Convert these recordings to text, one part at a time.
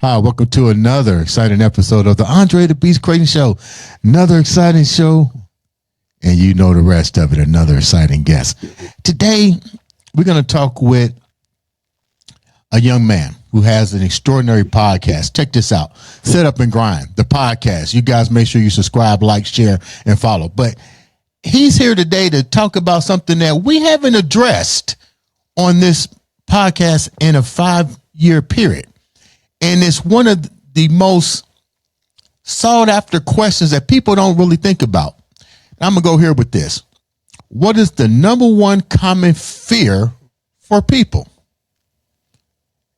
Hi, welcome to another exciting episode of the Andre the Beast Creighton Show. Another exciting show, and you know the rest of it. Another exciting guest. Today, we're going to talk with a young man who has an extraordinary podcast. Check this out. Set Up and Grind, the podcast. You guys make sure you subscribe, like, share, and follow. But he's here today to talk about something that we haven't addressed on this podcast in a 5-year period. And it's one of the most sought after questions that people don't really think about. I'm going to go here with this. What is the number one common fear for people?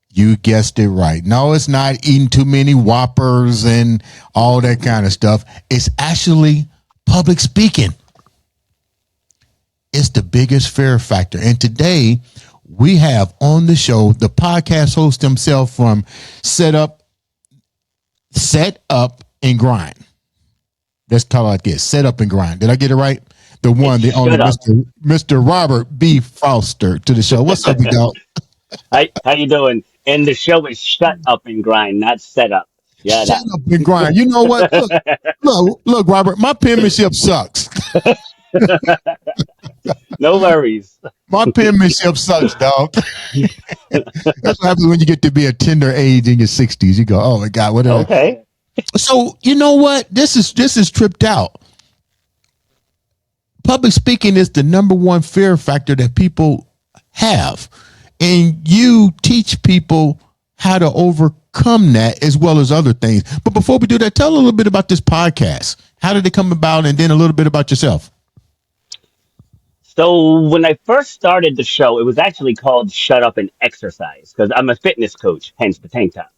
You guessed it right. No, it's not eating too many Whoppers and all that kind of stuff. It's actually public speaking. It's the biggest fear factor. And today we have on the show the podcast host himself from Set Up and Grind. Let's call it like this. Set Up and Grind. Did I get it right? The one, the only Mr. Robert B. Foster to the show. What's up, dog? How you doing? And the show is Shut Up and Grind, not Set Up. Shut up and grind. You know what? Look, Robert, my penmanship sucks. No worries. My penmanship sucks, dog. That's what happens when you get to be a tender age in your 60s. You go, oh my God, what? Okay. So you know what? This is tripped out. Public speaking is the number one fear factor that people have, and you teach people how to overcome that as well as other things. But before we do that, tell a little bit about this podcast. How did it come about, and then a little bit about yourself. So when I first started the show, it was actually called Shut Up and Exercise because I'm a fitness coach, hence the tank top.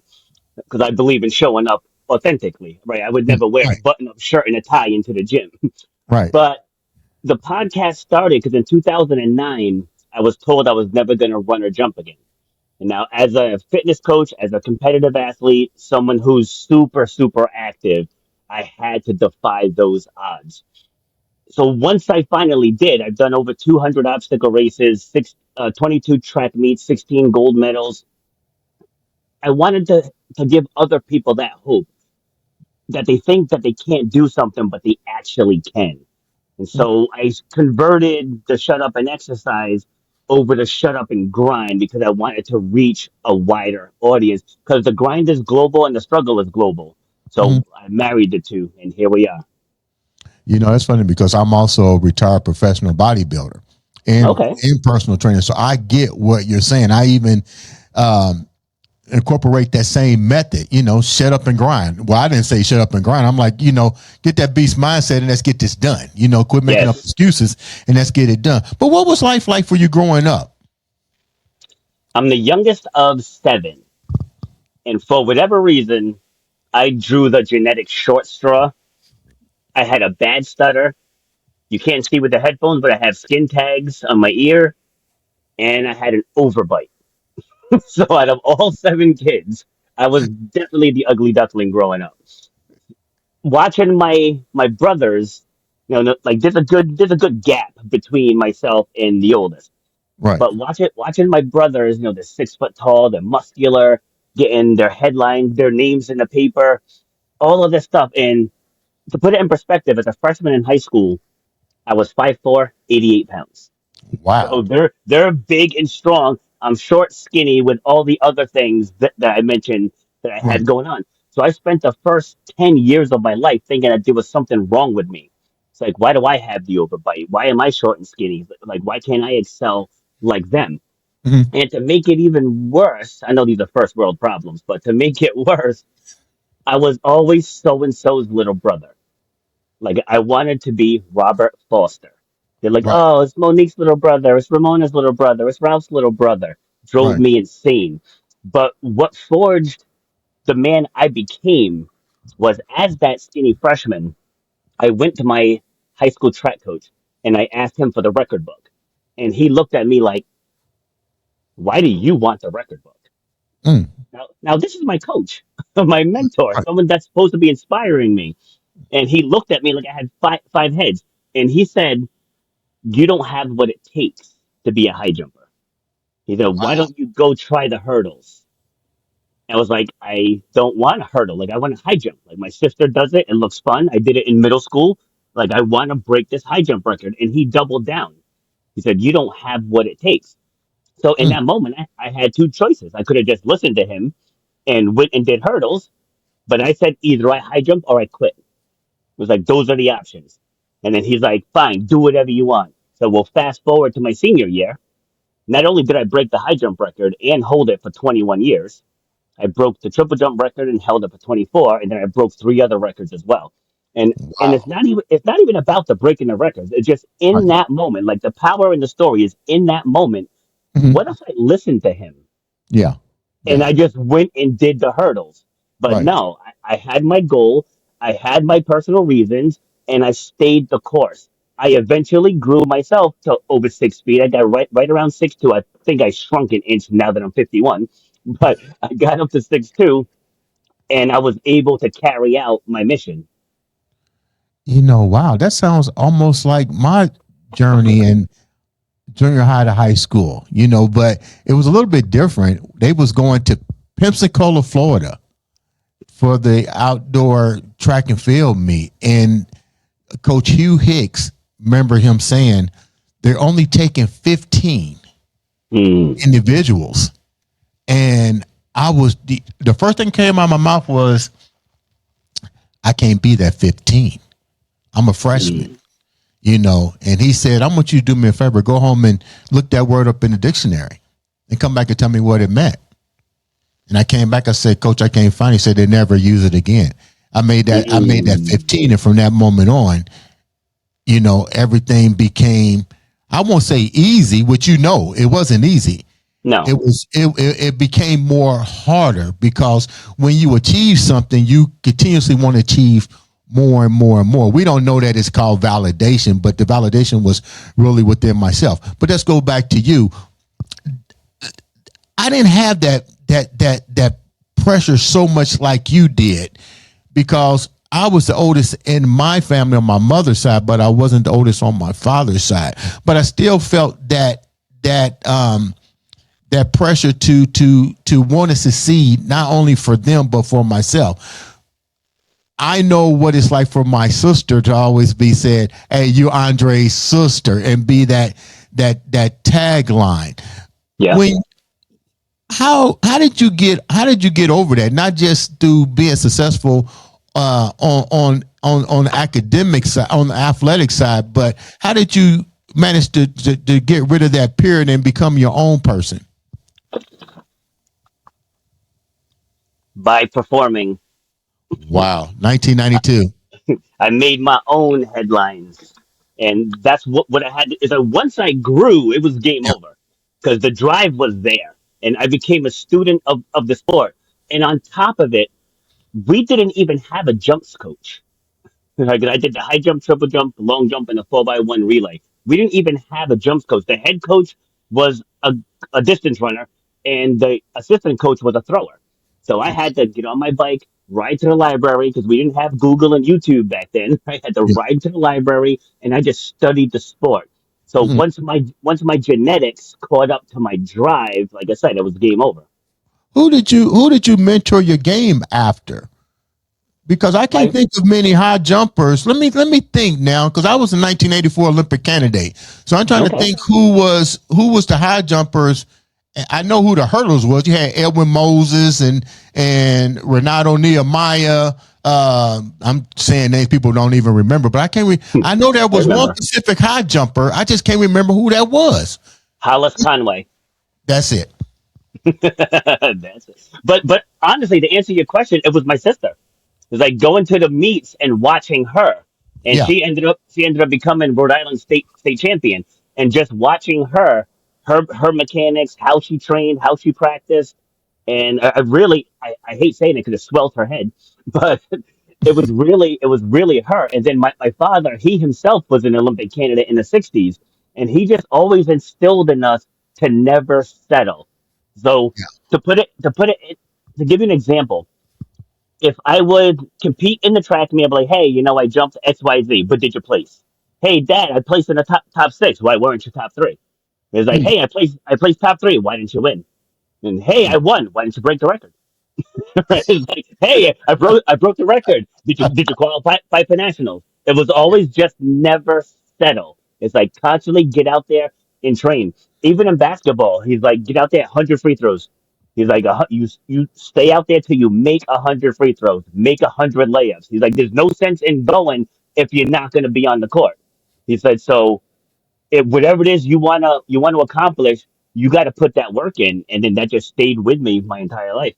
Because I believe in showing up authentically, right? I would never wear a Right, button-up shirt and a tie into the gym. right. But the podcast started because in 2009, I was told I was never going to run or jump again. And now, as a fitness coach, as a competitive athlete, someone who's super, super active, I had to defy those odds. So once I finally did, I've done over 200 obstacle races, 22 track meets, 16 gold medals. I wanted to give other people that hope that they think that they can't do something, but they actually can. And so I converted the Shut Up and Exercise over to Shut Up and Grind because I wanted to reach a wider audience because the grind is global and the struggle is global. Mhm. So I married the two, and here we are. You know, it's funny because I'm also a retired professional bodybuilder and Okay. in personal training. So I get what you're saying. I even um, incorporate that same method, shut up and grind. Well, I didn't say shut up and grind. I'm like, get that beast mindset and let's get this done. Quit making up Yes. excuses and let's get it done. But what was life like for you growing up? I'm the youngest of seven. And for whatever reason, I drew the genetic short straw. I had a bad stutter. You can't see with the headphones, but I have skin tags on my ear. And I had an overbite. So out of all seven kids, I was definitely the ugly duckling growing up. Watching my brothers, like there's a good gap between myself and the oldest. Right. But watching my brothers, they're 6 foot tall, they're muscular, getting their headlines, their names in the paper, all of this stuff. And to put it in perspective, as a freshman in high school, I was 5'4", 88 pounds. So Wow. they're big and strong. I'm short, skinny with all the other things that I mentioned that I Right. had going on. So I spent the first 10 years of my life thinking that there was something wrong with me. It's like, why do I have the overbite? Why am I short and skinny? Like, why can't I excel like them? Mhm. And to make it even worse, I know these are first world problems, but to make it worse, I was always so and so's little brother. Like I wanted to be Robert Foster. They're like, Right. oh, it's Monique's little brother, it's Ramona's little brother, it's Ralph's little brother. Drove Right. me insane. But what forged the man I became was as that skinny freshman, I went to my high school track coach and I asked him for the record book. And he looked at me like, why do you want the record book? Mm. Now this is my coach, my mentor, Right. someone that's supposed to be inspiring me. And he looked at me like I had five heads. And he said, you don't have what it takes to be a high jumper. He said, why Wow. don't you go try the hurdles? And I was like, I don't want to hurdle. Like, I want to high jump. Like, my sister does it. It looks fun. I did it in middle school. Like, I want to break this high jump record. And he doubled down. He said, you don't have what it takes. So in Mm, that moment, I had two choices. I could have just listened to him and went and did hurdles. But I said, either I high jump or I quit. It was like, those are the options. And then he's like, fine, do whatever you want. So we'll fast forward to my senior year. Not only did I break the high jump record and hold it for 21 years, I broke the triple jump record and held it for 24, and then I broke three other records as well. And wow. it's not even about the breaking the records. It's just in Right. that moment, like the power in the story is in that moment. Mhm. What if I listened to him Yeah. and Yeah. I just went and did the hurdles? But Right. no, I had my goal, I had my personal reasons, and I stayed the course. I eventually grew myself to over 6 feet. I got right around 6'2". I think I shrunk an inch now that I'm 51, but I got up to 6'2", and I was able to carry out my mission. Wow, that sounds almost like my journey in junior high to high school, but it was a little bit different. They was going to Pensacola, Florida for the outdoor track and field meet. And Coach Hugh Hicks, remember him saying, they're only taking 15 Hmm. individuals. And the first thing came out of my mouth was, I can't be that 15. I'm a freshman. Hmm. And he said, I want you to do me a favor, go home and look that word up in the dictionary and come back and tell me what it meant. And I came back, I said, Coach, I can't find it. He said, they never use it again. I made that Hmm. 15. And from that moment on, everything became, I won't say easy, which it wasn't easy. It No, was it became more harder because when you achieve something, you continuously want to achieve more and more and more. We don't know that it's called validation, but the validation was really within myself. But let's go back to you. I didn't have that pressure so much like you did because I was the oldest in my family on my mother's side, but I wasn't the oldest on my father's side. But I still felt that pressure to want to succeed not only for them but for myself. I know what it's like for my sister to always be said, "Hey, you Andre's sister," and be that tagline. yeah. When how did you get over that? Not just through being successful on the academic side, on the athletic side, but how did you manage to get rid of that period and become your own person? By performing, Wow, 1992. I made my own headlines, and that's what I had. Is that once I grew, it was game Yeah. over because the drive was there, and I became a student of the sport. And on top of it, we didn't even have a jumps coach. Like, I did the high jump, triple jump, long jump, and the 4x1 relay. We didn't even have a jumps coach. The head coach was a distance runner, and the assistant coach was a thrower. So I had to get on my bike, ride to the library because we didn't have Google and YouTube back then. I had to Yeah. ride to the library, and I just studied the sport. So Mhm. once my genetics caught up to my drive, like I said, it was game over. Who did you mentor your game after? Because I can't My think of many high jumpers. Let me think now, because I was a 1984 Olympic candidate. So I'm trying to Okay. think who was the high jumpers. I know who the hurdles was. You had Edwin Moses and Renato Nehemiah. I'm saying names people don't even remember, but I can't. I know there I was one remember Pacific high jumper. I just can't remember who that was. Hollis Conway. That's it. That's it. But honestly, to answer your question, it was my sister. It was like going to the meets and watching her, and Yeah. she ended up becoming Rhode Island state champion. And just watching her mechanics, how she trained, how she practiced, and I really I hate saying it because it swells her head, but it was really her. And then my father, he himself was an Olympic candidate in the '60s, and he just always instilled in us to never settle. So to give you an example, if I would compete in the track and be like, hey, I jumped XYZ, but did you place? Hey, Dad, I placed in the top six. Why weren't you top three? It's like, Mm, hey, I placed top three. Why didn't you win? And hey, I won. Why didn't you break the record? It's like, hey, I broke the record. Did you qualify for nationals? It was always just never settle. It's like constantly get out there and train. Even in basketball, he's like, get out there, 100 free throws. He's like, you stay out there till you make 100 free throws, make 100 layups. He's like, there's no sense in going if you're not going to be on the court. He said, so if whatever it is you want to accomplish, you got to put that work in, and then that just stayed with me my entire life.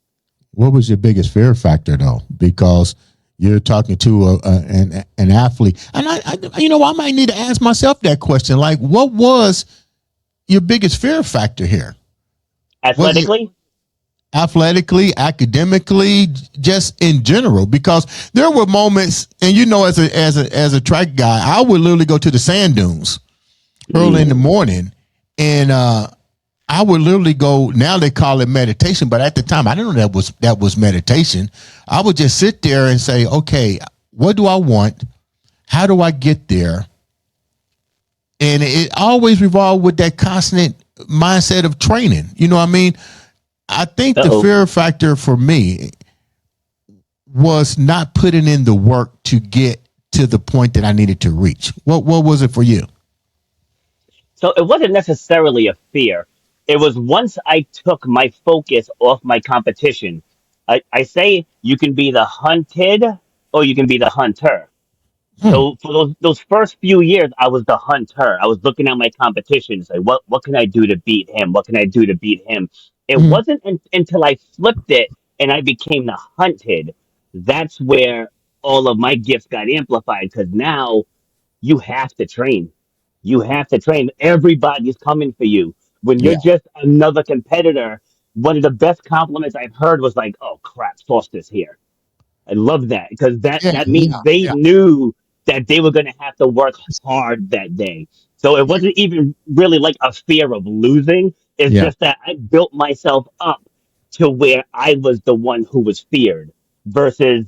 What was your biggest fear factor though? Because you're talking to an athlete, and I might need to ask myself that question. Like, what was your biggest fear factor here? Was it Athletically, athletically, academically, just in general? Because there were moments, and as a track guy, I would literally go to the sand dunes early in the morning, and I would literally go. Now they call it meditation, but at the time I didn't know that was meditation. I would just sit there and say, okay, what do I want? How do I get there? And it always revolved with that constant mindset of training. You know what I mean? I think the uh-oh. fear factor for me was not putting in the work to get to the point that I needed to reach. What was it for you? So it wasn't necessarily a fear. It was once I took my focus off my competition. I say you can be the hunted or you can be the hunter. Hmm. So for those first few years, I was the hunter. I was looking at my competitions, like what can I do to beat him? What can I do to beat him? It Mhm. wasn't until I flipped it and I became the hunted. That's where all of my gifts got amplified because now you have to train. You have to train. Everybody's coming for you. When you're Yeah. just another competitor, one of the best compliments I've heard was like, "Oh crap, Foster's here." I love that because that Yeah. that means Yeah. they Yeah. knew that they were going to have to work hard that day. So it wasn't even really like a fear of losing. It's Yeah. just that I built myself up to where I was the one who was feared versus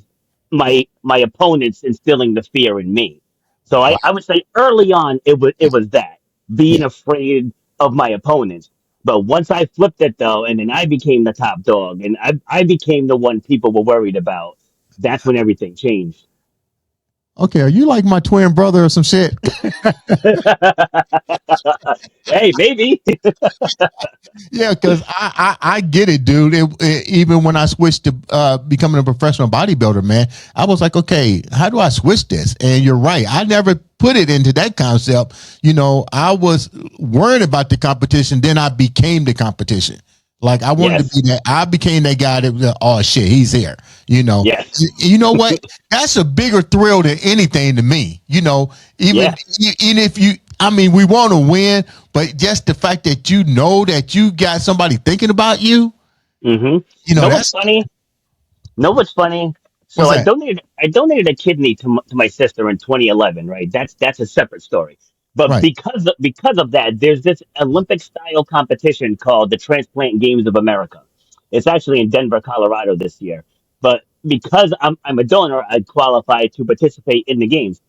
my opponents instilling the fear in me. So I, Wow. I would say early on it was that being Yeah. afraid of my opponents. But once I flipped it though, and then I became the top dog, and I became the one people were worried about, that's when everything changed. Okay. Are you like my twin brother or some shit? Hey, maybe. Yeah, because I get it, dude. Even when I switched to becoming a professional bodybuilder, man, I was like, okay, how do I switch this? And you're right. I never put it into that concept. I was worried about the competition. Then I became the competition. Like I wanted to Yes, be that. I became that guy that was like, oh shit, he's here. You know, yes, you know what? That's a bigger thrill than anything to me. Even yeah. even if I mean, we want to win, but just the fact that you know that you got somebody thinking about you, hmm Know what's that's funny? Know what's funny? So what's I that? donated I donated a kidney to my sister in 2011. Right, that's a separate story. But Right. because of that, there's this Olympic style competition called the Transplant Games of America. It's actually in Denver, Colorado this year. But because I'm a donor, I qualify to participate in the games.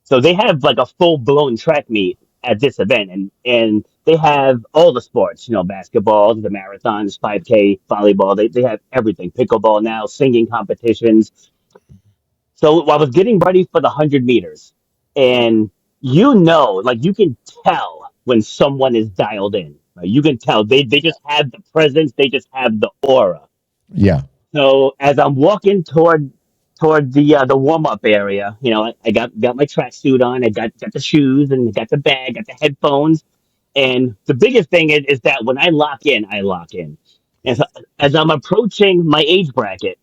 So they have like a full blown track meet at this event, and they have all the sports, basketball, the marathons, 5K, volleyball. They have everything. Pickleball now, singing competitions. So I was getting ready for the 100 meters, and like you can tell when someone is dialed in. Right? You can tell they just have the presence, they just have the aura. Yeah. So as I'm walking toward the warm up area, I got my tracksuit on, I got the shoes and got the bag, got the headphones, and the biggest thing is that when I lock in, I lock in. And so, as I'm approaching my age bracket,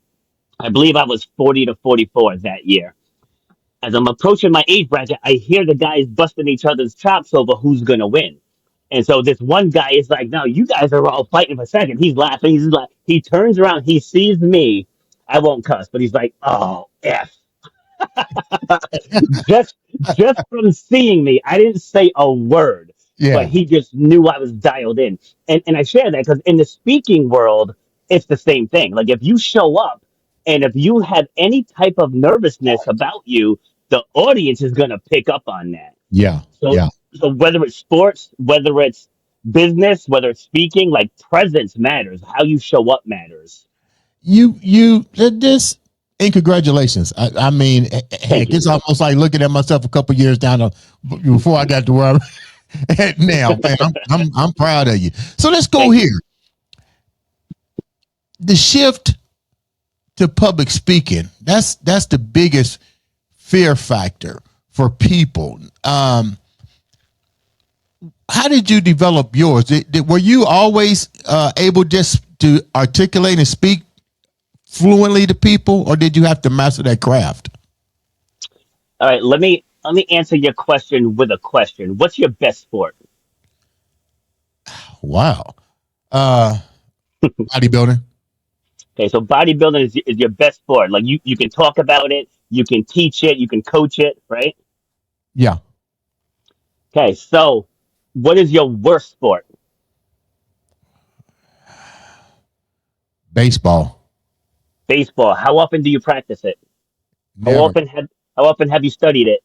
I believe I was 40 to 44 that year. As I'm approaching my age bracket, I hear the guys busting each other's chops over who's gonna win. And so this one guy is like, "No, you guys are all fighting for second." He's laughing. He's like, he turns around, he sees me. I won't cuss, but he's like, "Oh, f." Just from seeing me, I didn't say a word, but Yeah. he just knew I was dialed in. And I share that because in the speaking world, it's the same thing. Like if you show up and if you have any type of nervousness about you, the audience is gonna pick up on that. Yeah. So Yeah. so whether it's sports, whether it's business, whether it's speaking, like presence matters. How you show up matters. you this and congratulations. I mean, Thank heck, you. it's almost like looking at myself a couple years down before I got to where I'm at now. Man, I'm proud of you. So let's go Thank you. here. The shift to public speaking. That's the biggest fear factor for people. How did you develop yours? Were you always able just to articulate and speak fluently to people, or did you have to master that craft? All right, let me answer your question with a question. What's your best sport? Wow. Uh, Bodybuilding. Okay, so bodybuilding is your best sport. Like you can talk about it, you can teach it, you can coach it, right? Yeah. Okay, so what is your worst sport? Baseball. Baseball. How often do you practice it? How Never. often have how often have you studied it?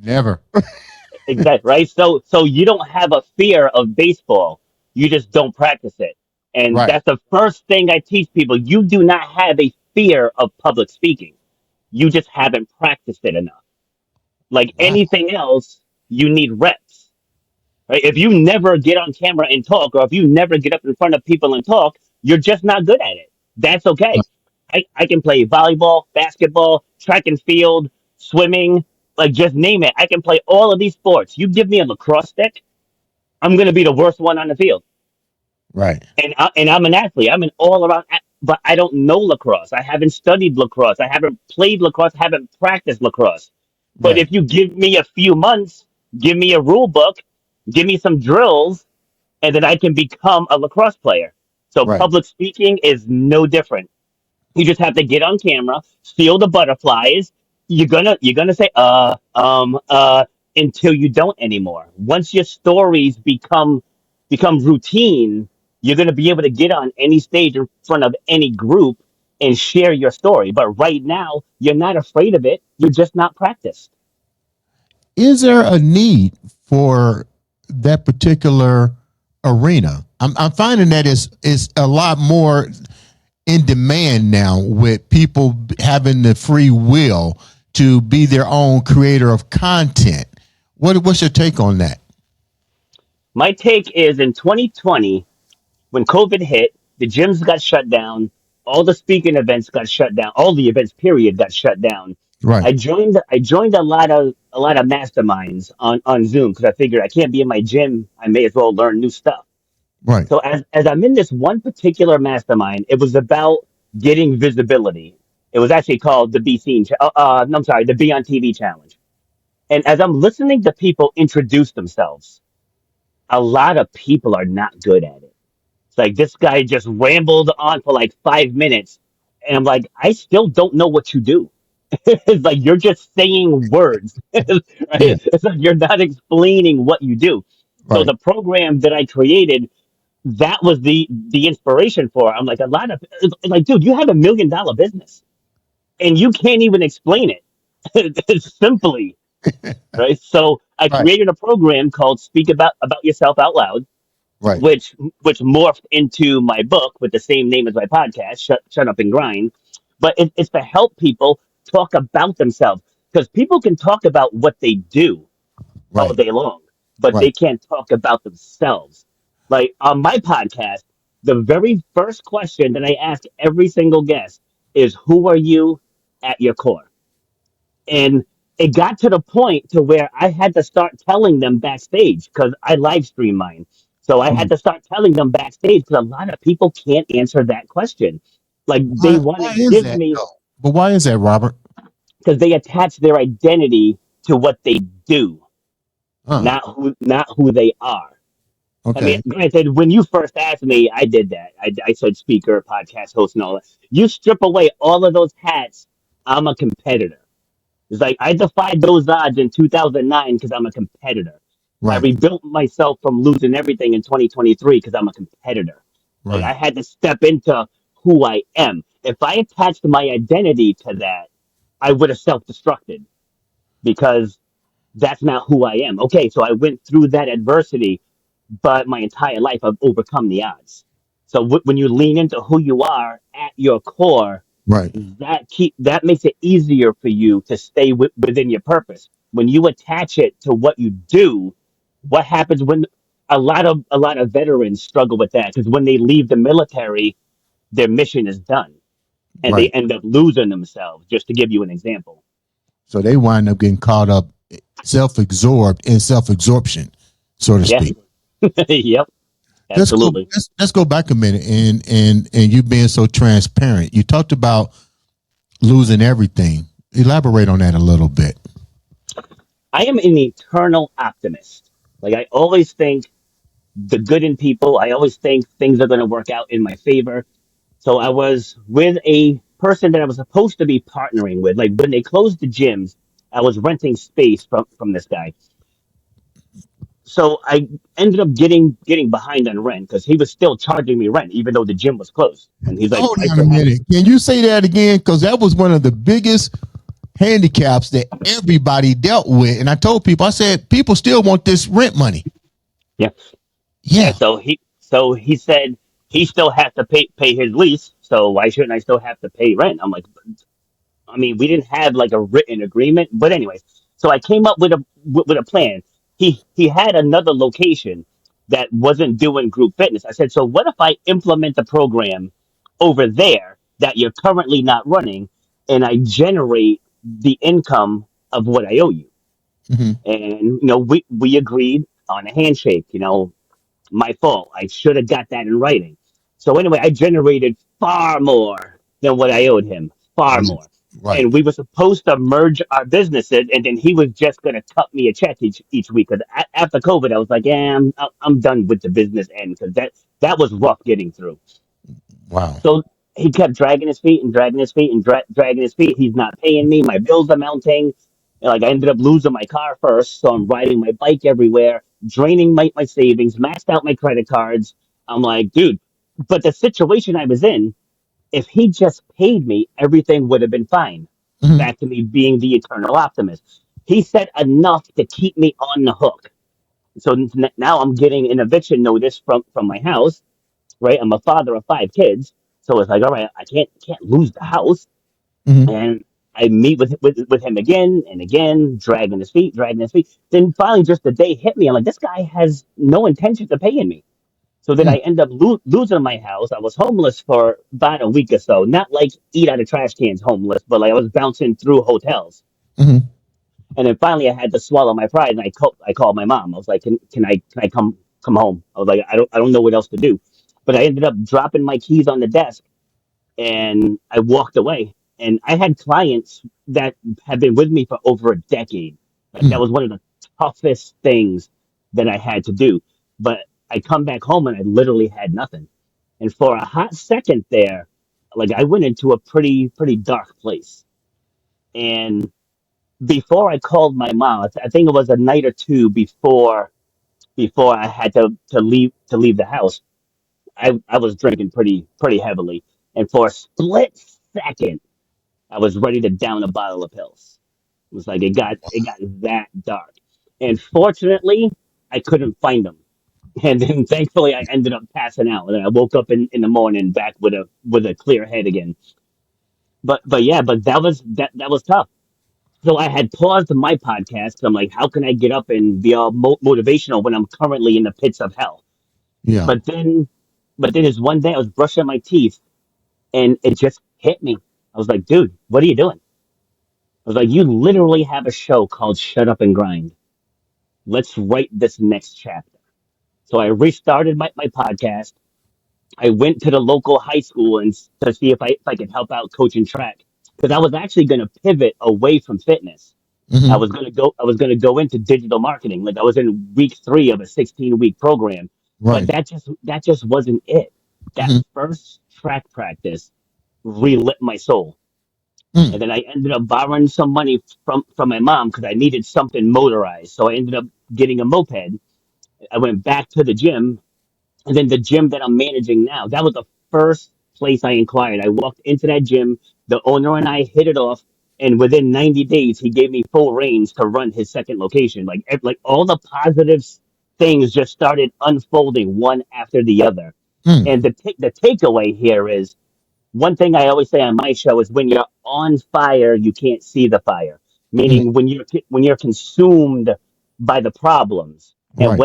Never. Exactly, right? So you don't have a fear of baseball. You just don't practice it. And Right. that's the first thing I teach people. You do not have a fear of public speaking. You just haven't practiced it enough. Like Wow. anything else, you need reps. Right? If you never get on camera and talk, or if you never get up in front of people and talk, you're just not good at it. That's okay. I can play volleyball, basketball, track and field, swimming, like just name it. I can play all of these sports. You give me a lacrosse stick, I'm going to be the worst one on the field. Right. And I'm an athlete. I'm an all around, but I don't know lacrosse. I haven't studied lacrosse. I haven't played lacrosse. Haven't practiced lacrosse. But Right. if you give me a few months, give me a rule book, give me some drills, and then I can become a lacrosse player. So Right. public speaking is no different. You just have to get on camera, feel the butterflies. You're gonna say until you don't anymore. Once your stories become routine, you're gonna be able to get on any stage in front of any group and share your story. But right now, you're not afraid of it. You're just not practiced. Is there a need for that particular arena? I'm finding that is a lot more in demand now with people having the free will to be their own creator of content. What's your take on that? My take is in 2020, when COVID hit, the gyms got shut down, all the speaking events got shut down, all the events period got shut down. Right. I joined a lot of masterminds on Zoom because I figured I can't be in my gym. I may as well learn new stuff. Right. So as I'm in this one particular mastermind, it was about getting visibility. It was actually called the Be Seen. No, I'm sorry, the Be on TV challenge. And as I'm listening to people introduce themselves, a lot of people are not good at it. It's like this guy just rambled on for like 5 minutes, and I'm like, I still don't know what you do. It's like you're just saying words, right? Yeah. It's like you're not explaining what you do. So Right. the program that I created, that was the inspiration for it. I'm like a lot of it's like, dude, you have $1 million business, and you can't even explain it. It's simply right. So I Right. created a program called Speak About Yourself Out Loud, Right. which morphed into my book with the same name as my podcast, Shut Up and Grind. But it's to help people talk about themselves because people can talk about what they do all Right. day long, but Right. they can't talk about themselves. Like on my podcast, the very first question that I ask every single guest is, "Who are you at your core?" And it got to the point to where I had to start telling them backstage because I live stream mine. So I had Right. to start telling them backstage because a lot of people can't answer that question. Like they want to Why is give that me though? But why is that, Robert? because they attach their identity to what they do, Huh. not who they are. I mean, Okay. granted, when you first asked me, I did that. I said speaker, podcast host, and all that. You strip away all of those hats, I'm a competitor. It's like I defied those odds in 2009 because I'm a competitor. I Right. rebuilt myself from losing everything in 2023 because I'm a competitor. Like I Right. had to step into who I am. If I attached my identity to that, I would have self-destructed because that's not who I am. Okay, so I went through that adversity, but my entire life I've overcome the odds. So when you lean into who you are at your core, Right. that makes it easier for you to stay within your purpose. When you attach it to what you do, what happens when a lot of veterans struggle with that because when they leave the military, their mission is done and they Right. end up losing themselves. Just to give you an example. So they wind up getting caught up, self-absorbed in self-absorption, so to Yeah. speak. Yep. Let's go. Absolutely. Let's go back a minute, and you being so transparent. You talked about losing everything. Elaborate on that a little bit. I am an eternal optimist. Like I always think the good in people. I always think things are going to work out in my favor. So I was with a person that I was supposed to be partnering with. Like when they closed the gyms, I was renting space from this guy. So I ended up getting behind on rent because he was still charging me rent even though the gym was closed. And he's like, Hold I on a still have. minute. Can you say that again? Because that was one of the biggest handicaps that everybody dealt with. And I told people, I said, people still want this rent money. Yeah. Yeah. Yeah. So he said he still has to pay his lease. So why shouldn't I still have to pay rent? I'm like, I mean, we didn't have like a written agreement, but anyways, so I came up with a plan. He had another location that wasn't doing group fitness. I said, so what if I implement the program over there that you're currently not running, and I generate the income of what I owe you? Hmm. And we agreed on a handshake. My fault. I should have got that in writing. So anyway, I generated far more than what I owed him, far Right. more. Right. And we were supposed to merge our businesses, and then he was just going to cut me a check each week. Because after COVID, I was like, yeah, I'm done with the business end because that was rough getting through. Wow. So he kept dragging his feet and dragging his feet and dragging his feet. He's not paying me. My bills are mounting. Like I ended up losing my car first, so I'm riding my bike everywhere, draining my savings, maxed out my credit cards. I'm like, dude, but the situation I was in, if he just paid me, everything would have been fine. Hmm. Back to me being the eternal optimist. He said enough to keep me on the hook. So now I'm getting an eviction notice from my house, right? I'm a father of five kids, so it's like, all right, I can't lose the house. Hmm. And I meet with him again and again, dragging his feet, dragging his feet. Then finally, just the day hit me. I'm like, this guy has no intention of paying me. So then I end up losing my house. I was homeless for about a week or so. Not like eat out of trash cans homeless, but like I was bouncing through hotels. Hmm. And then finally, I had to swallow my pride, and I called my mom. I was like, can I come home? I was like, I don't know what else to do. But I ended up dropping my keys on the desk, and I walked away. And I had clients that had been with me for over a decade. Like that Hmm. was one of the toughest things that I had to do. But I come back home and I literally had nothing. And for a hot second there, like I went into a pretty dark place. And before I called my mom, I think it was a night or two before I had to leave the house. I was drinking pretty heavily, and for a split second, I was ready to down a bottle of pills. It was like it got that dark, and fortunately, I couldn't find them. And then thankfully, I ended up passing out, and I woke up in the morning back with a clear head again. But yeah, but that was tough. So I had paused my podcast. 'Cause I'm like, how can I get up and be all motivational when I'm currently in the pits of hell? Yeah. But then, but then, is one day I was brushing my teeth and it just hit me. I was like, dude, what are you doing? I was like, you literally have a show called Shut Up and Grind. Let's write this next chapter. So I restarted my podcast. I went to the local high school and to see if I could help out coaching track because I was actually going to pivot away from fitness. I Hmm. was gonna go. I was gonna go into digital marketing. Like I was in week three of a 16-week program, but Right. that just wasn't it. That Hmm. first track practice relit my soul, Hmm. and then I ended up borrowing some money from my mom because I needed something motorized. So I ended up getting a moped. I went back to the gym, and then the gym that I'm managing now, that was the first place I inquired. I walked into that gym, the owner and I hit it off, and within 90 days, he gave me full reins to run his second location. Like all the positive things just started unfolding one after the other. Mm. And the takeaway here is one thing I always say on my show is when you're on fire, you can't see the fire. Mm. Meaning when you're consumed by the problems. And Right.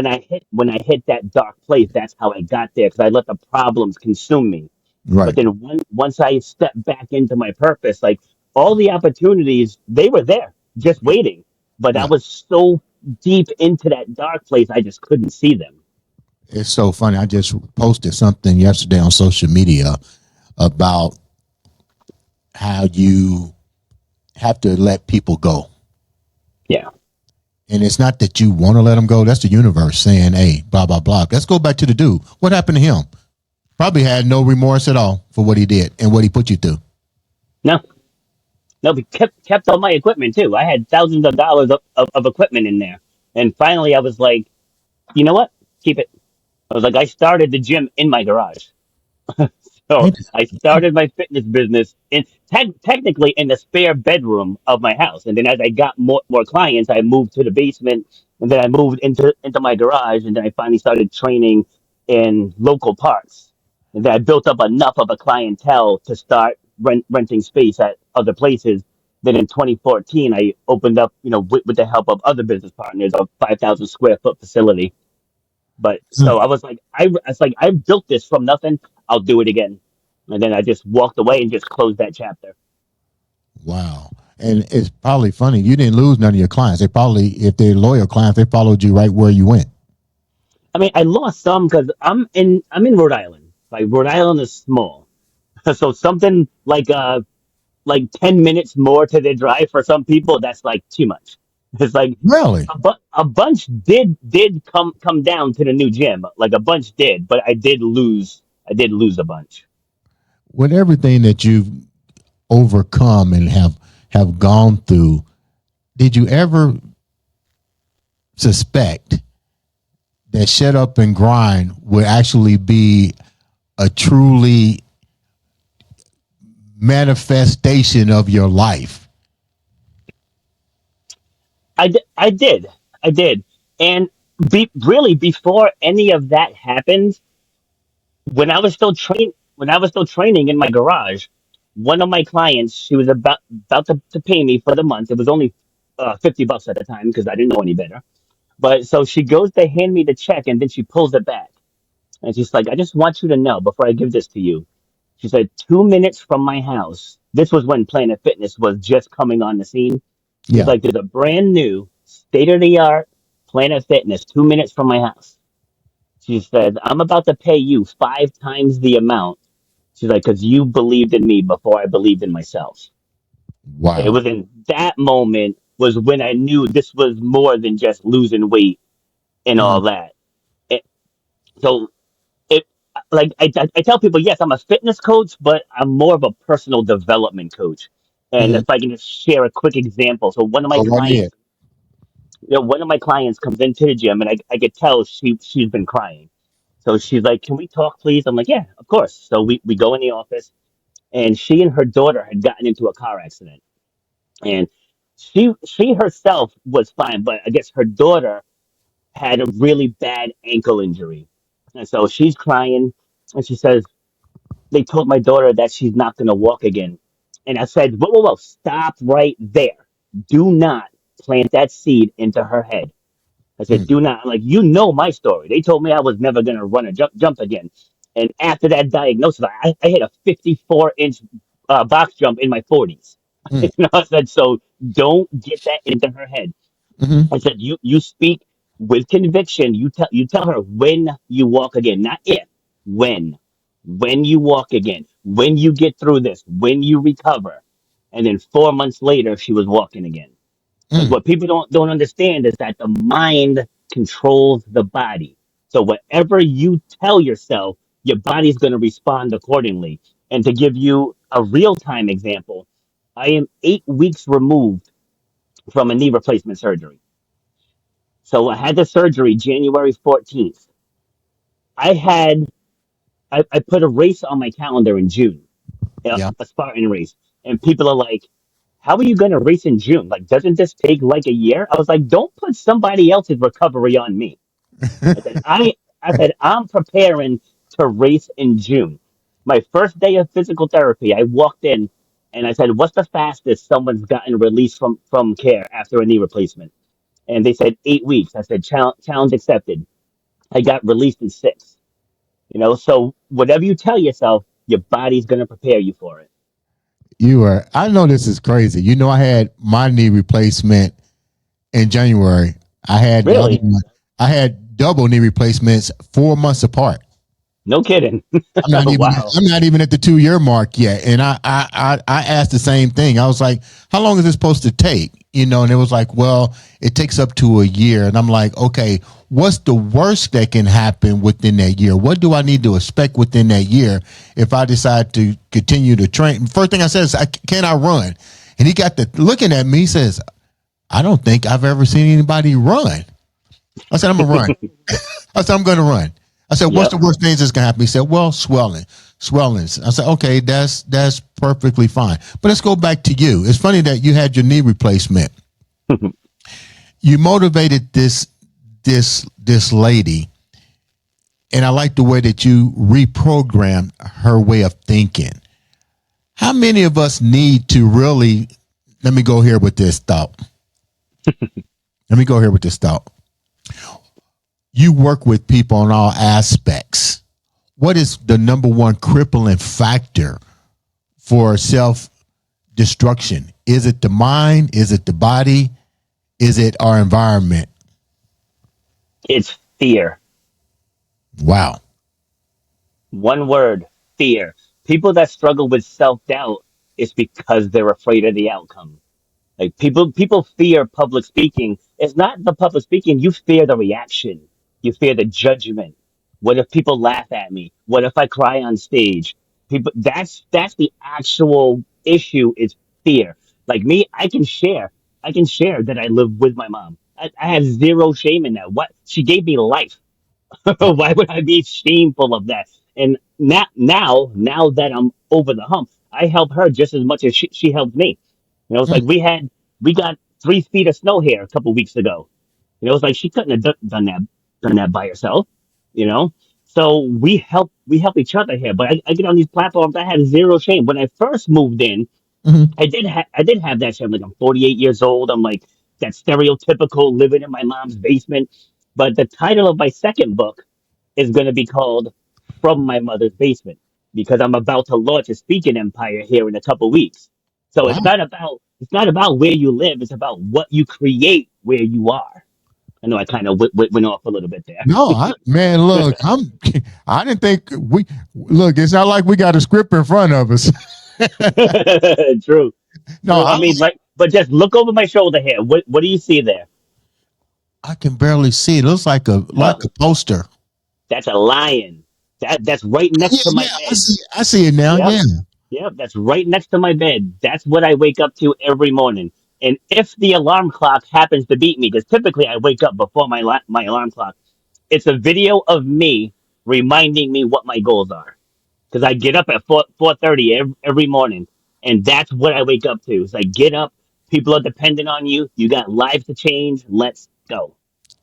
when I hit that dark place, that's how I got there because I let the problems consume me. But Right. then once I stepped back into my purpose, like all the opportunities, they were there, just waiting. But I Yeah. was so deep into that dark place, I just couldn't see them. It's so funny. I just posted something yesterday on social media about how you have to let people go. Yeah. And it's not that you want to let them go. That's the universe saying, hey, blah, blah, blah. Let's go back to the dude. What happened to him? Probably had no remorse at all for what he did and what he put you through. No, no, we kept all my equipment too. I had thousands of dollars of equipment in there. And finally I was like, you know what? Keep it. I was like, I started the gym in my garage. So Ain't I started my fitness business in technically in the spare bedroom of my house, and then as I got more clients, I moved to the basement, and then I moved into my garage, and then I finally started training in local parks, and then I built up enough of a clientele to start renting space at other places. Then in 2014, I opened up, with the help of other business partners, a 5,000 square foot facility. But so it? I was like, I built this from nothing. I'll do it again. And then I just walked away and just closed that chapter. Wow. And it's probably funny. You didn't lose none of your clients. They probably, if they're loyal clients, they followed you right where you went. I mean, I lost some because I'm in Rhode Island. Like Rhode Island is small, so something like 10 minutes more to their drive for some people that's like too much. It's like Really? a bunch did come down to the new gym. Like a bunch did, but I did lose a bunch. With everything that you've overcome and have gone through, did you ever suspect that shut up and grind would actually be a truly manifestation of your life? I did, and really before any of that happened, when I was still training in my garage, one of my clients, she was about to pay me for the month. It was only $50 at the time because I didn't know any better. But so she goes to hand me the check, and then she pulls it back, and she's like, "I just want you to know before I give this to you." She said, "2 minutes from my house." This was when Planet Fitness was just coming on the scene. She's Yeah. like, "There's a brand new state of the art Planet Fitness 2 minutes from my house." She said, "I'm about to pay you 5 times the amount." She's like, "Because you believed in me before I believed in myself." It Wow. was in that moment was when I knew this was more than just losing weight and Mm. all that. It, so it like I tell people, yes, I'm a fitness coach, but I'm more of a personal development coach. And Mm. if I can just share a quick example, so Go right ahead. one of my clients comes into the gym, and I could tell she's been crying. So she's like, "Can we talk, please?" I'm like, "Yeah, of course." So we go in the office, and she and her daughter had gotten into a car accident, and she herself was fine, but I guess her daughter had a really bad ankle injury, and so she's crying, and she says, "They told my daughter that she's not going to walk again." And I said, "Whoa, whoa, whoa, stop right there. Do not plant that seed into her head." I said, Mm. "Do not, like, my story. They told me I was never going to run a jump again." And after that diagnosis, I hit a 54-inch box jump in my 40s. Mm. I said, so don't get that into her head. Mm-hmm. I said, you speak with conviction. You tell her when you walk again, not if, when. When you walk again, when you get through this, when you recover. And then 4 months later, she was walking again. Like Mm. what people don't understand is that the mind controls the body. So whatever you tell yourself, your body's going to respond accordingly. And to give you a real time example, I am 8 weeks removed from a knee replacement surgery. So I had the surgery January 14th. I had I put a race on my calendar in June, Yeah. a Spartan race, and people are like, "How are you going to race in June? Like, doesn't this take like a year?" I was like, "Don't put somebody else's recovery on me." I said, "I'm preparing to race in June. My first day of physical therapy, I walked in and I said, "What's the fastest someone's gotten released from care after a knee replacement?" And they said 8 weeks. I said, challenge accepted. I got released in six. So whatever you tell yourself, your body's going to prepare you for it. You are. I know this is crazy. You know, I had my knee replacement in January. I had the other Really? one. I had double knee replacements 4 months apart. No kidding. I'm not even. Wow. I'm not even at the 2 year mark yet. And I asked the same thing. I was like, "How long is this supposed to take?" And it was like, "Well, it takes up to a year." And I'm like, "Okay, what's the worst that can happen within that year? What do I need to expect within that year if I decide to continue to train?" First thing I said is, "Can I run?" And he got the looking at me. He says, "I don't think I've ever seen anybody run." I said, "I'm gonna run." I said, "I'm going to run." I said, "What's Yep. the worst things that's going to happen?" He said, "Well, swellings." I said, "Okay, that's perfectly fine." But let's go back to you. It's funny that you had your knee replacement. You motivated this lady, and I like the way that you reprogrammed her way of thinking. How many of us need to really? Let me go here with this thought. Let me go here with this thought. You work with people on all aspects. What is the number one crippling factor for self destruction? Is it the mind? Is it the body? Is it our environment? It's fear. Wow. One word, fear. People that struggle with self-doubt is because they're afraid of the outcome. Like people fear public speaking. It's not the public speaking. You fear the reaction. You fear the judgment. What if people laugh at me? What if I cry on stage? People, that's the actual issue is fear. Like me, I can share. I can share that I live with my mom. I have zero shame in that. What she gave me life. Why would I be shameful of that? And now that I'm over the hump, I help her just as much as she helped me. It's like we got 3 feet of snow here a couple weeks ago. It's like she couldn't have done that by herself. You know, so we help each other here. But I get on these platforms, I have zero shame. When I first moved in, Mhm. I did have that shame. Like I'm 48 years old. I'm like that stereotypical living in my mom's basement. But the title of my second book is going to be called From My Mother's Basement because I'm about to launch a speaking empire here in a couple weeks. So Wow. it's not about where you live. It's about what you create where you are. I know I kind of went off a little bit there. No, man, look, I didn't think look, it's not like we got a script in front of us. True, No, true. I mean, like, but just look over my shoulder here. What do you see there? I can barely see. It looks like Yep, a poster. that's a lion. That's right next Yeah, to my yeah, bed. I see it now. Yep. Yeah. Yep, that's right next to my bed. That's what I wake up to every morning. And if the alarm clock happens to beat me, because typically I wake up before my alarm clock, it's a video of me reminding me what my goals are. Because I get up at 4:30 every morning, and that's what I wake up to. It's like get up. People are dependent on you. You got lives to change. Let's go.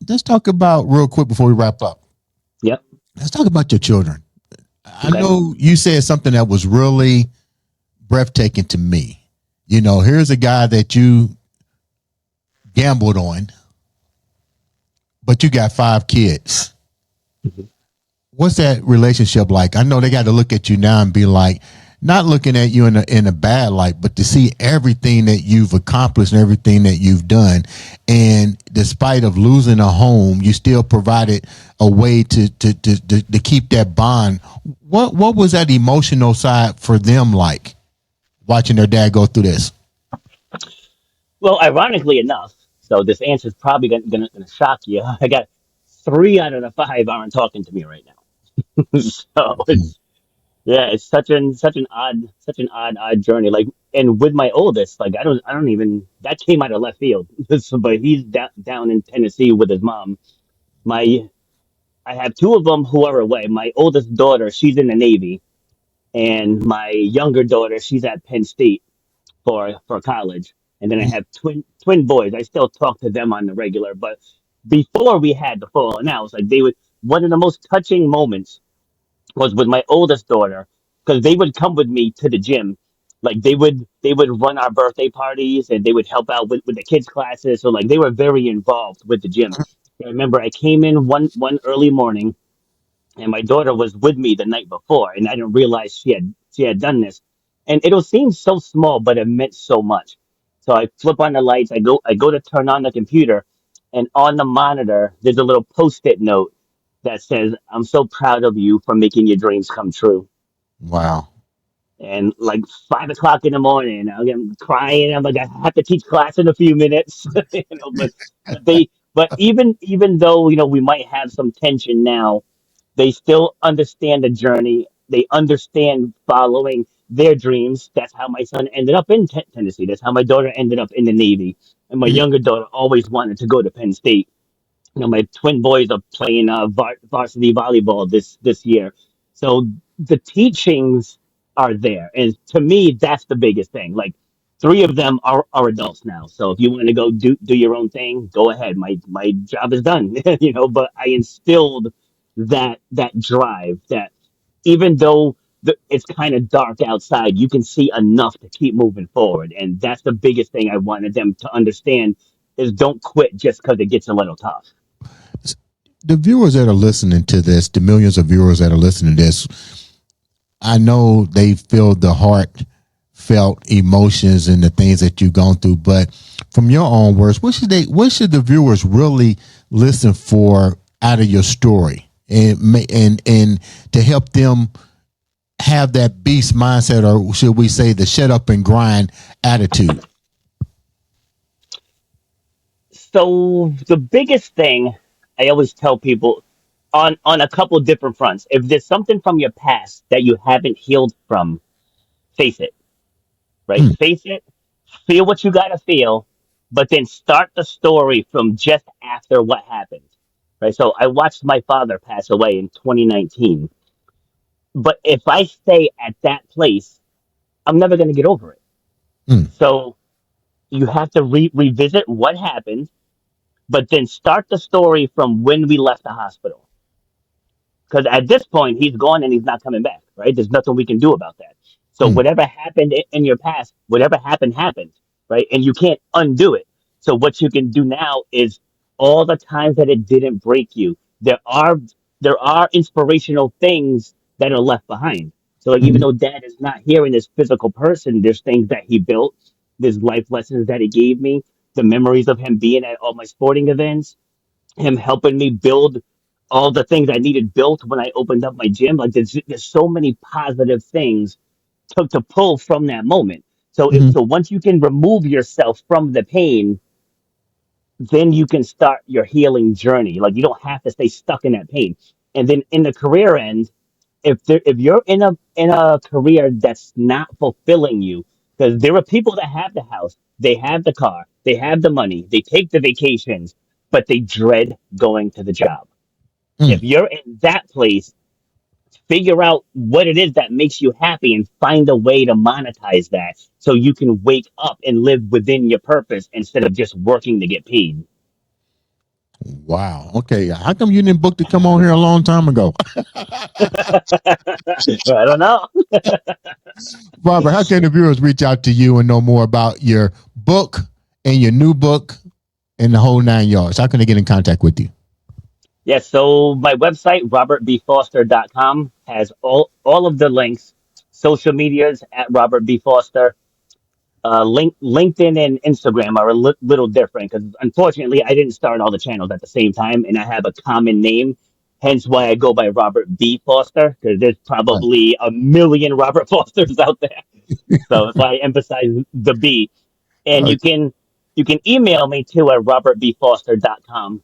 Let's talk about real quick before we wrap up. Yep. Let's talk about your children. I Okay. know you said something that was really breathtaking to me. Here's a guy that you gambled on, but you got 5 kids. Mhm. What's that relationship like? I know they got to look at you now and be like, not looking at you in a bad light, but to see everything that you've accomplished and everything that you've done, and despite of losing a home, you still provided a way to keep that bond. What was that emotional side for them like watching their dad go through this? Well, ironically enough, so this answer is probably gonna shock you. I got 3 out of the 5 aren't talking to me right now. So Okay. it's such an odd journey. Like, and with my oldest, like I don't even that came out of left field. So, but he's down in Tennessee with his mom. My I have two of them who are away. My oldest daughter, she's in the Navy, and my younger daughter, she's at Penn State for college. And then I have twin boys. I still talk to them on the regular, but before we had the falling out, it's like they would one of the most touching moments was with my oldest daughter because they would come with me to the gym. Like they would run our birthday parties and they would help out with the kids classes. So like they were very involved with the gym. I remember I came in one early morning and my daughter was with me the night before and I didn't realize she had done this. And it'll seem so small, but it meant so much. So I flip on the lights, I go to turn on the computer, and on the monitor there's a little post-it note that says, "I'm so proud of you for making your dreams come true." Wow. And like 5 o'clock in the morning, I'm crying. I'm like, I have to teach class in a few minutes, but even though we might have some tension now, they still understand the journey. They understand following their dreams. That's how my son ended up in Tennessee. That's how my daughter ended up in the Navy. And my Mhm. younger daughter always wanted to go to Penn State. My twin boys are playing varsity volleyball this year. So the teachings are there, and to me, that's the biggest thing. Like three of them are adults now, so if you want to go do your own thing, go ahead. My job is done, But I instilled that drive that even though it's kind of dark outside, you can see enough to keep moving forward, and that's the biggest thing I wanted them to understand is don't quit just because it gets a little tough. The viewers that are listening to this, the millions of viewers that are listening to this, I know they feel the heartfelt emotions and the things that you've gone through, but from your own words, what should the viewers really listen for out of your story and to help them have that beast mindset, or should we say the shut up and grind attitude? So the biggest thing I always tell people on a couple different fronts, if there's something from your past that you haven't healed from, face it, right? Mm, Face it, feel what you gotta feel, but then start the story from just after what happened. Right. So I watched my father pass away in 2019. But if I stay at that place, I'm never gonna get over it. mm, So you have to revisit what happened, but then start the story from when we left the hospital. Because at this point, he's gone and he's not coming back, right? There's nothing we can do about that. So mm, whatever happened in your past, whatever happened, happened, right? And you can't undo it. So what you can do now is all the times that it didn't break you, there are inspirational things that are left behind. So like even mhm, though dad is not here in this physical person, there's things that he built, there's life lessons that he gave me, the memories of him being at all my sporting events, him helping me build all the things I needed built when I opened up my gym. Like there's so many positive things to pull from that moment. So mhm, so once you can remove yourself from the pain, then you can start your healing journey. Like you don't have to stay stuck in that pain. And then in the career end, if you're in a career that's not fulfilling you, because there are people that have the house, they have the car, they have the money, they take the vacations, but they dread going to the job. mm. If you're in that place, figure out what it is that makes you happy and find a way to monetize that so you can wake up and live within your purpose instead of just working to get paid. Wow. Okay. How come you didn't book to come on here a long time ago? I don't know. Robert, how can the viewers reach out to you and know more about your book and your new book and the whole 9 yards? How can they get in contact with you? Yeah, so my website, robertbfoster.com, has all of the links. Social medias at Robert B. Foster. LinkedIn and Instagram are a little different because unfortunately I didn't start all the channels at the same time and I have a common name. Hence why I go by Robert B. Foster because there's Right. probably a million Robert Fosters out there. So that's why I emphasize the B. And Uh, you can email me too at robertbfoster.com.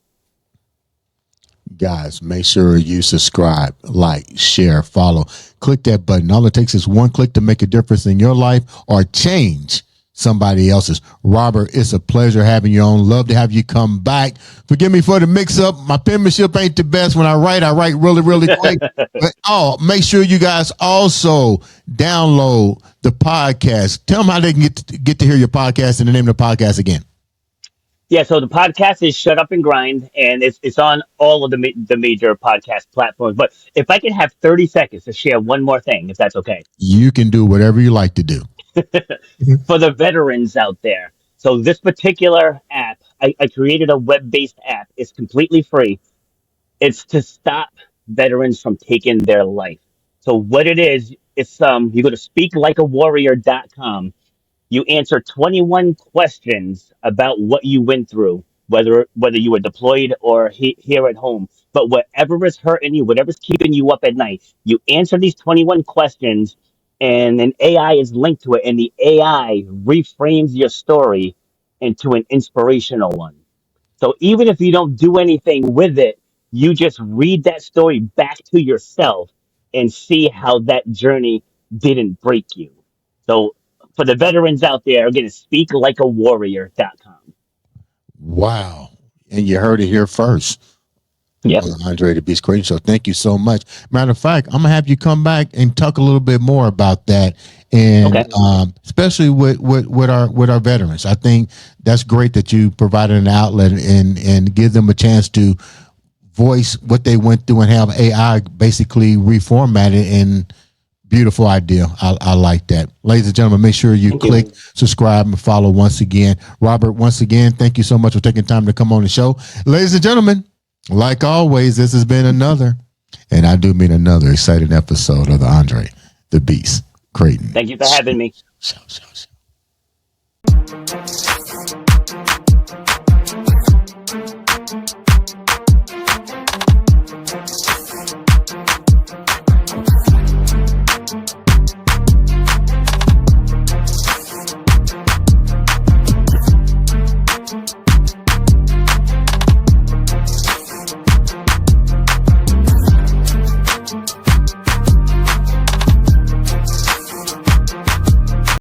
Guys, make sure you subscribe, like, share, follow. Click that button. All it takes is one click to make a difference in your life or change somebody else's. Robert, it's a pleasure having you on. Love to have you come back. Forgive me for the mix up. My penmanship ain't the best. When I write really, really quick. But make sure you guys also download the podcast. Tell them how they can get to hear your podcast and the name of the podcast again. Yeah, so the podcast is Shut Up and Grind, and it's on all of the major podcast platforms. But if I could have 30 seconds to share one more thing, if that's okay, You can do whatever you like to do. for the veterans out there. So this particular app, I created a web-based app. It's completely free. It's to stop veterans from taking their life. So what it is, it's you go to speaklikeawarrior.com. You answer 21 questions about what you went through, whether you were deployed or here at home. But whatever is hurting you, whatever's keeping you up at night, you answer these 21 questions, and an AI is linked to it, and the AI reframes your story into an inspirational one. So even if you don't do anything with it, you just read that story back to yourself and see how that journey didn't break you. So for the veterans out there, again, it's speaklikeawarrior.com. Wow. And you heard it here first Yep. on the Andre the Beast Creation Show. Thank you so much. Matter of fact, I'm going to have you come back and talk a little bit more about that. And Okay. especially with our veterans. I think that's great that you provided an outlet and give them a chance to voice what they went through and have AI basically reformat it and beautiful idea. I like that. Ladies and gentlemen, make sure you Thank click you. subscribe and follow once again. Robert, once again, thank you so much for taking time to come on the show. Ladies and gentlemen, like always, this has been another, and I do mean another exciting episode of the Andre the Beast Creighton. Thank you for having me. Show.